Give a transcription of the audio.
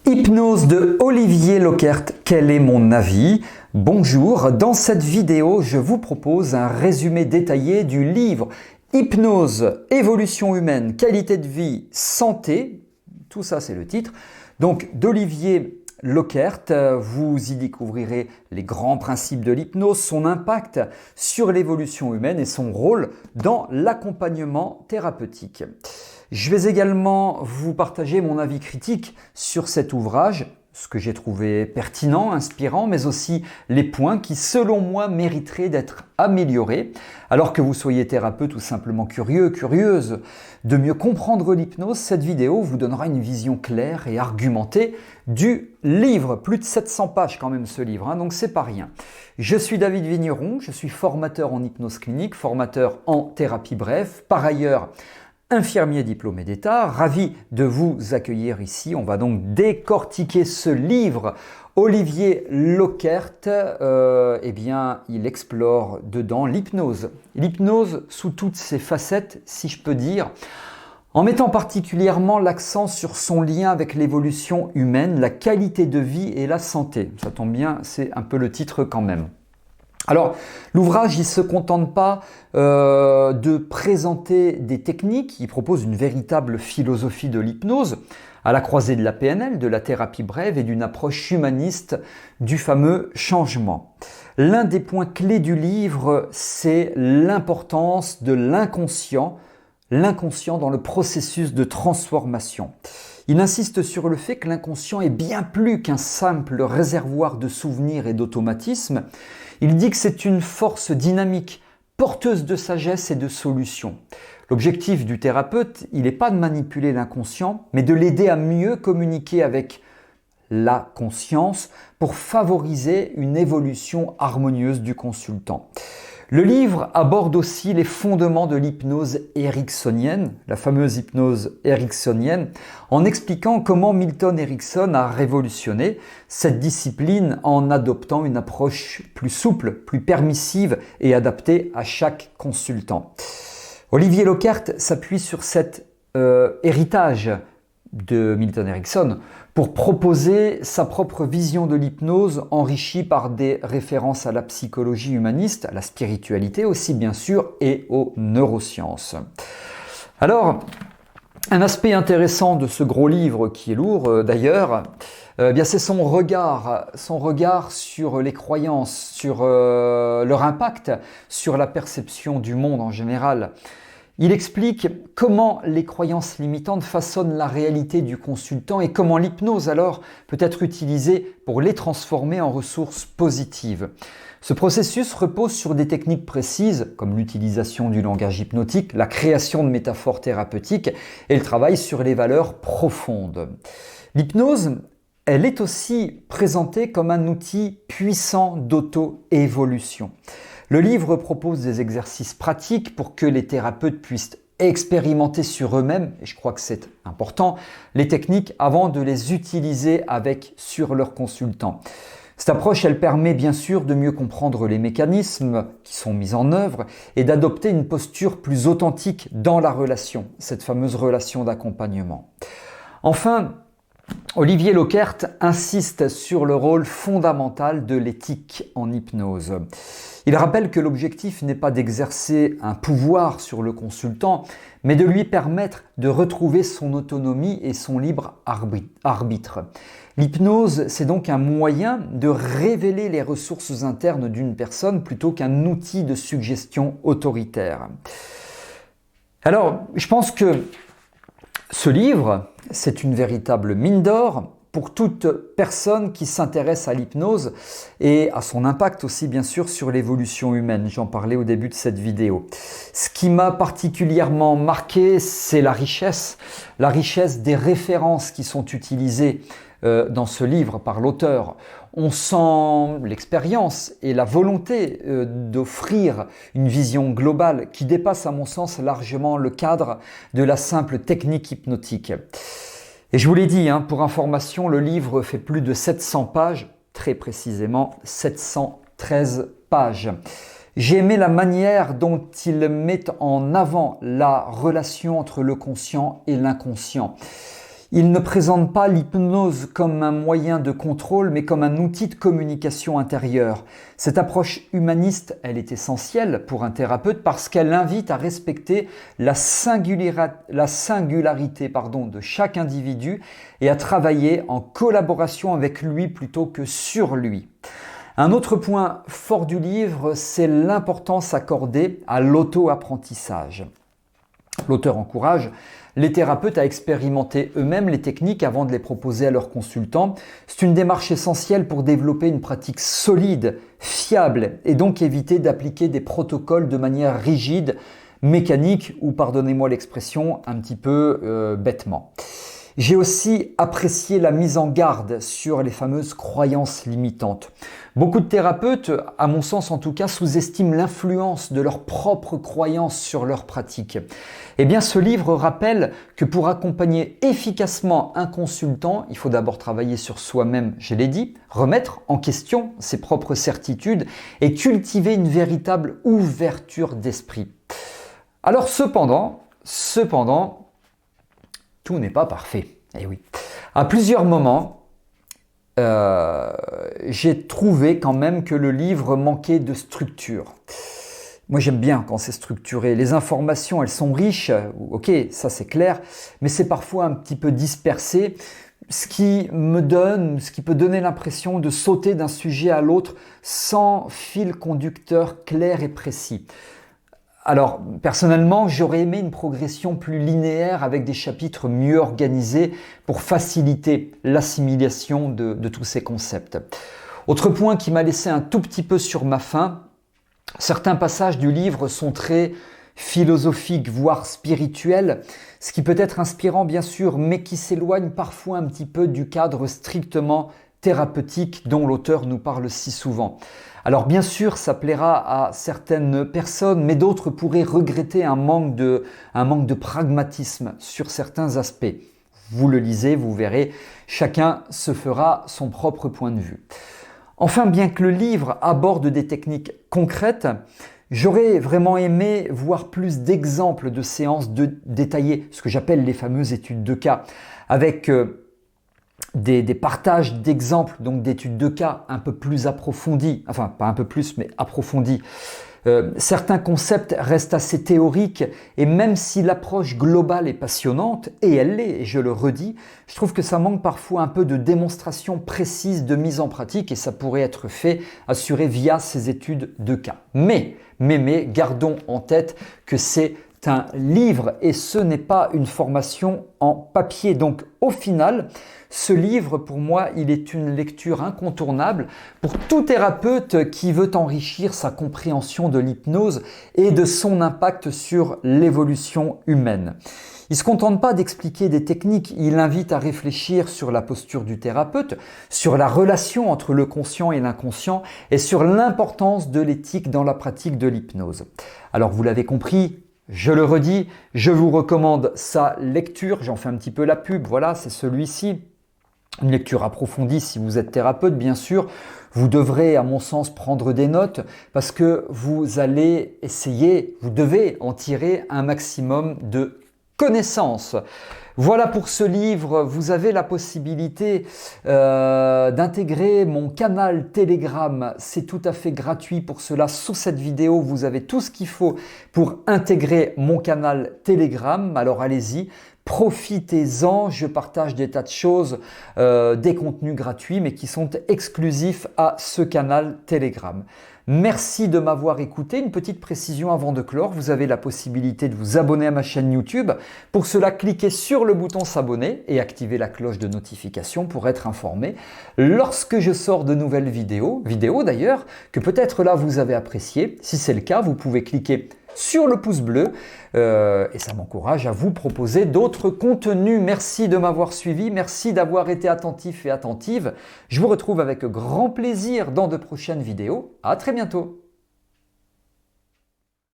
Hypnose de Olivier Lockert, quel est mon avis? Bonjour, dans cette vidéo, je vous propose un résumé détaillé du livre Hypnose, évolution humaine, qualité de vie, santé, tout ça c'est le titre, donc d'Olivier Lockert. Vous y découvrirez les grands principes de l'hypnose, son impact sur l'évolution humaine et son rôle dans l'accompagnement thérapeutique. Je vais également vous partager mon avis critique sur cet ouvrage, ce que j'ai trouvé pertinent, inspirant, mais aussi les points qui, selon moi, mériteraient d'être améliorés. Alors que vous soyez thérapeute ou simplement curieux, curieuse de mieux comprendre l'hypnose, cette vidéo vous donnera une vision claire et argumentée du livre. Plus de 700 pages quand même ce livre, donc c'est pas rien. Je suis David Vigneron, je suis formateur en hypnose clinique, formateur en thérapie brève, par ailleurs infirmier diplômé d'État, ravi de vous accueillir ici. On va donc décortiquer ce livre. Olivier Lockert, il explore dedans l'hypnose. L'hypnose sous toutes ses facettes, si je peux dire, en mettant particulièrement l'accent sur son lien avec l'évolution humaine, la qualité de vie et la santé. Ça tombe bien, c'est un peu le titre quand même. Alors, l'ouvrage, il ne se contente pas de présenter des techniques, il propose une véritable philosophie de l'hypnose, à la croisée de la PNL, de la thérapie brève et d'une approche humaniste du fameux changement. L'un des points clés du livre, c'est l'importance de l'inconscient dans le processus de transformation. Il insiste sur le fait que l'inconscient est bien plus qu'un simple réservoir de souvenirs et d'automatismes. Il dit que c'est une force dynamique, porteuse de sagesse et de solutions. L'objectif du thérapeute, il n'est pas de manipuler l'inconscient, mais de l'aider à mieux communiquer avec la conscience pour favoriser une évolution harmonieuse du consultant. Le livre aborde aussi les fondements de l'hypnose ericksonienne, la fameuse hypnose ericksonienne, en expliquant comment Milton Erickson a révolutionné cette discipline en adoptant une approche plus souple, plus permissive et adaptée à chaque consultant. Olivier Lockert s'appuie sur cet héritage de Milton Erickson pour proposer sa propre vision de l'hypnose enrichie par des références à la psychologie humaniste, à la spiritualité aussi bien sûr et aux neurosciences. Alors, un aspect intéressant de ce gros livre qui est lourd d'ailleurs, c'est son regard sur les croyances, sur leur impact sur la perception du monde en général. Il explique comment les croyances limitantes façonnent la réalité du consultant et comment l'hypnose alors peut être utilisée pour les transformer en ressources positives. Ce processus repose sur des techniques précises comme l'utilisation du langage hypnotique, la création de métaphores thérapeutiques et le travail sur les valeurs profondes. L'hypnose, elle est aussi présentée comme un outil puissant d'auto-évolution. Le livre propose des exercices pratiques pour que les thérapeutes puissent expérimenter sur eux-mêmes, et je crois que c'est important, les techniques avant de les utiliser sur leurs consultants. Cette approche, elle permet bien sûr de mieux comprendre les mécanismes qui sont mis en œuvre et d'adopter une posture plus authentique dans la relation, cette fameuse relation d'accompagnement. Enfin, Olivier Lockert insiste sur le rôle fondamental de l'éthique en hypnose. Il rappelle que l'objectif n'est pas d'exercer un pouvoir sur le consultant, mais de lui permettre de retrouver son autonomie et son libre arbitre. L'hypnose, c'est donc un moyen de révéler les ressources internes d'une personne plutôt qu'un outil de suggestion autoritaire. Alors, je pense que ce livre, c'est une véritable mine d'or pour toute personne qui s'intéresse à l'hypnose et à son impact aussi bien sûr sur l'évolution humaine. J'en parlais au début de cette vidéo. Ce qui m'a particulièrement marqué, c'est la richesse des références qui sont utilisées dans ce livre par l'auteur. On sent l'expérience et la volonté d'offrir une vision globale qui dépasse à mon sens largement le cadre de la simple technique hypnotique. Et je vous l'ai dit, pour information, le livre fait plus de 700 pages, très précisément 713 pages. J'ai aimé la manière dont il met en avant la relation entre le conscient et l'inconscient. Il ne présente pas l'hypnose comme un moyen de contrôle, mais comme un outil de communication intérieure. Cette approche humaniste, elle est essentielle pour un thérapeute parce qu'elle invite à respecter la singularité de chaque individu et à travailler en collaboration avec lui plutôt que sur lui. Un autre point fort du livre, c'est l'importance accordée à l'auto-apprentissage. L'auteur encourage les thérapeutes à expérimenter eux-mêmes les techniques avant de les proposer à leurs consultants. C'est une démarche essentielle pour développer une pratique solide, fiable et donc éviter d'appliquer des protocoles de manière rigide, mécanique ou, pardonnez-moi l'expression, un petit peu bêtement. J'ai aussi apprécié la mise en garde sur les fameuses croyances limitantes. Beaucoup de thérapeutes, à mon sens en tout cas, sous-estiment l'influence de leurs propres croyances sur leur pratique. Eh bien, ce livre rappelle que pour accompagner efficacement un consultant, il faut d'abord travailler sur soi-même, je l'ai dit, remettre en question ses propres certitudes et cultiver une véritable ouverture d'esprit. Alors cependant, tout n'est pas parfait. Eh oui. À plusieurs moments, j'ai trouvé quand même que le livre manquait de structure. Moi, j'aime bien quand c'est structuré. Les informations, elles sont riches, ok, ça c'est clair, mais c'est parfois un petit peu dispersé, ce qui peut donner l'impression de sauter d'un sujet à l'autre sans fil conducteur clair et précis. Alors, personnellement, j'aurais aimé une progression plus linéaire avec des chapitres mieux organisés pour faciliter l'assimilation de tous ces concepts. Autre point qui m'a laissé un tout petit peu sur ma faim, certains passages du livre sont très philosophiques, voire spirituels, ce qui peut être inspirant bien sûr, mais qui s'éloigne parfois un petit peu du cadre strictement thérapeutique dont l'auteur nous parle si souvent. Alors bien sûr, ça plaira à certaines personnes, mais d'autres pourraient regretter un manque de pragmatisme sur certains aspects. Vous le lisez, vous verrez, chacun se fera son propre point de vue. Enfin, bien que le livre aborde des techniques concrètes, j'aurais vraiment aimé voir plus d'exemples de séances détaillées, ce que j'appelle les fameuses études de cas, avec des partages d'exemples, donc d'études de cas un peu plus approfondis, enfin pas un peu plus, mais approfondis. Certains concepts restent assez théoriques et même si l'approche globale est passionnante, et elle l'est, et je le redis, je trouve que ça manque parfois un peu de démonstration précise de mise en pratique et ça pourrait être fait, assuré via ces études de cas. Mais, gardons en tête que c'est un livre et ce n'est pas une formation en papier. Donc au final, ce livre pour moi, il est une lecture incontournable pour tout thérapeute qui veut enrichir sa compréhension de l'hypnose et de son impact sur l'évolution humaine. Il ne se contente pas d'expliquer des techniques, il invite à réfléchir sur la posture du thérapeute, sur la relation entre le conscient et l'inconscient et sur l'importance de l'éthique dans la pratique de l'hypnose. Alors vous l'avez compris, je le redis, je vous recommande sa lecture, j'en fais un petit peu la pub, voilà, c'est celui-ci. Une lecture approfondie si vous êtes thérapeute, bien sûr. Vous devrez, à mon sens, prendre des notes parce que vous allez essayer, vous devez en tirer un maximum de connaissances. Voilà pour ce livre, vous avez la possibilité d'intégrer mon canal Telegram, c'est tout à fait gratuit pour cela. Sous cette vidéo, vous avez tout ce qu'il faut pour intégrer mon canal Telegram, alors allez-y. Profitez-en, je partage des tas de choses, des contenus gratuits mais qui sont exclusifs à ce canal Telegram. Merci de m'avoir écouté. Une petite précision avant de clore, vous avez la possibilité de vous abonner à ma chaîne YouTube. Pour cela, cliquez sur le bouton s'abonner et activez la cloche de notification pour être informé lorsque je sors de nouvelles vidéos d'ailleurs, que peut-être là vous avez apprécié. Si c'est le cas, vous pouvez cliquer sur le pouce bleu et ça m'encourage à vous proposer d'autres contenus. Merci de m'avoir suivi, merci d'avoir été attentif et attentive. Je vous retrouve avec grand plaisir dans de prochaines vidéos. À très bientôt.